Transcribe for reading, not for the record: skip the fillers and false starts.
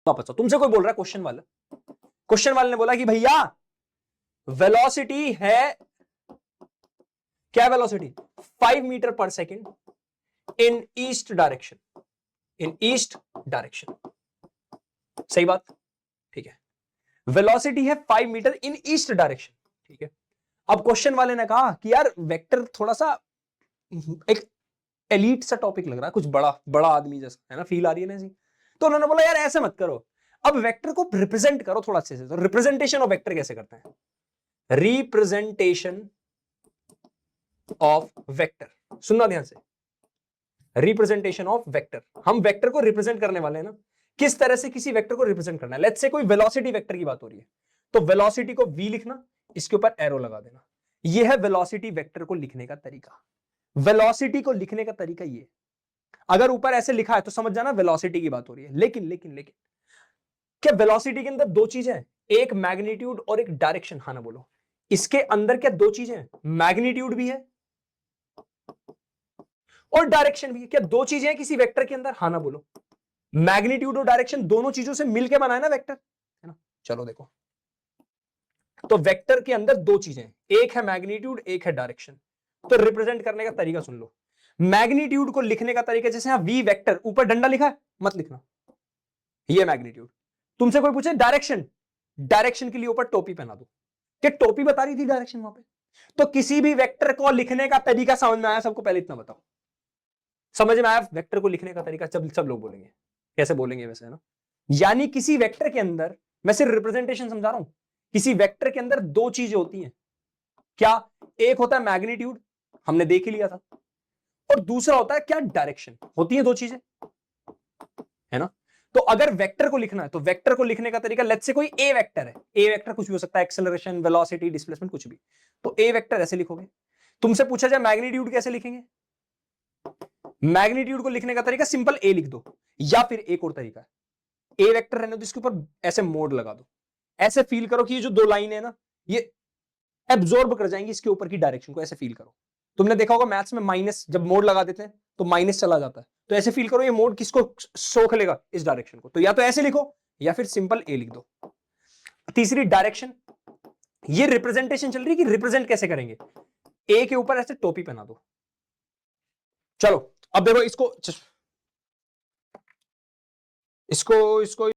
वापस तुमसे कोई बोल रहा है, क्वेश्चन वाले ने बोला कि भैया वेलोसिटी है, क्या वेलोसिटी, 5 मीटर पर second in east direction, in east direction. सही बात, ठीक है। वेलोसिटी है 5 मीटर इन ईस्ट डायरेक्शन, ठीक है। अब क्वेश्चन वाले ने कहा कि यार वेक्टर थोड़ा सा एक एलीट सा टॉपिक लग रहा है, कुछ बड़ा बड़ा आदमी जैसा है ना, फील आ रही है ना ऐसी। तो उन्होंने बोला यार ऐसे मत करो, अब वेक्टर को रिप्रेजेंट करो थोड़ा अच्छे से। तो रिप्रेजेंटेशन ऑफ वेक्टर कैसे करते हैं, रिप्रेजेंटेशन ऑफ वेक्टर, सुनना ध्यान से, रिप्रेजेंटेशन ऑफ वेक्टर। हम वेक्टर को रिप्रेजेंट करने वाले हैं ना, किस तरह से किसी वेक्टर को रिप्रेजेंट करना है। लेट्स से कोई वेलोसिटी वेक्टर की बात हो रही है, तो वेलोसिटी को v लिखना, इसके ऊपर एरो लगा देना। यह है वेलोसिटी वेक्टर को लिखने का तरीका। वेलोसिटी को लिखने का तरीका ये, अगर ऊपर ऐसे लिखा है तो समझ जाना वेलोसिटी की बात हो रही है। लेकिन लेकिन लेकिन क्या वेलोसिटी के अंदर दो चीजें हैं, एक मैग्नीट्यूड और एक डायरेक्शन। हाँ ना बोलो, इसके अंदर क्या दो चीजें हैं, मैग्नीट्यूड भी है और डायरेक्शन भी है। क्या दो चीजें हैं किसी वेक्टर के अंदर, हाँ ना बोलो। मैग्नीट्यूड और डायरेक्शन दोनों चीजों से मिलकर बना है ना वेक्टर, है ना। चलो देखो, तो वेक्टर के अंदर दो चीजें हैं, एक है मैग्नीट्यूड, एक है डायरेक्शन। तो रिप्रेजेंट करने का तरीका सुन लो। मैग्नीट्यूड को लिखने का तरीका, जैसे यहां वी वेक्टर ऊपर डंडा लिखा है, मत लिखना, ये मैग्नीट्यूड। तुमसे कोई पूछे डायरेक्शन, डायरेक्शन के लिए ऊपर टोपी पहना दो, कि टोपी बता रही थी डायरेक्शन वहां पे। तो किसी भी वेक्टर को लिखने का तरीका समझ में आया सबको, पहले इतना बताओ, समझ में आया वेक्टर को लिखने का तरीका। सब लोग बोलेंगे, कैसे बोलेंगे वैसे, है ना। यानी किसी वेक्टर के अंदर, मैं सिर्फ रिप्रेजेंटेशन समझा रहा हूं, किसी वेक्टर के अंदर दो चीजें होती हैं। क्या, एक होता है मैग्नीट्यूड, हमने देख ही लिया था, और दूसरा होता है क्या, डायरेक्शन। होती है दो चीजें, है ना। तो अगर वेक्टर को लिखना है तो वेक्टर को लिखने का तरीका, लेट्स से कोई ए वेक्टर है, ए वेक्टर कुछ भी हो सकता है, एक्सेलरेशन, वेलोसिटी, डिस्प्लेसमेंट, कुछ भी। तो ए वेक्टर ऐसे लिखोगे। तुमसे पूछा जाए मैग्नीट्यूड कैसे लिखेंगे, मैग्नीट्यूड को लिखने का तरीका सिंपल ए लिख दो, या फिर एक और तरीका है, ए वेक्टर रहने दो, इसके ऊपर ऐसे मोड लगा दो, ऐसे फील करो कि ये जो दो लाइन है ना, ये एब्जॉर्ब कर जाएंगी इसके ऊपर की डायरेक्शन को, ऐसे फील करो। तुमने देखा होगा मैथ्स में माइनस जब मोड लगा देते हैं तो माइनस चला जाता है, तो ऐसे फील करो ये मोड किसको सोख लेगा, इस डायरेक्शन को। तो या तो ऐसे लिखो या फिर सिंपल ए लिख दो। तीसरी डायरेक्शन, ये रिप्रेजेंटेशन चल रही है कि रिप्रेजेंट कैसे करेंगे, ए के ऊपर ऐसे टोपी पहना दो। चलो अब देखो इसको इसको इसको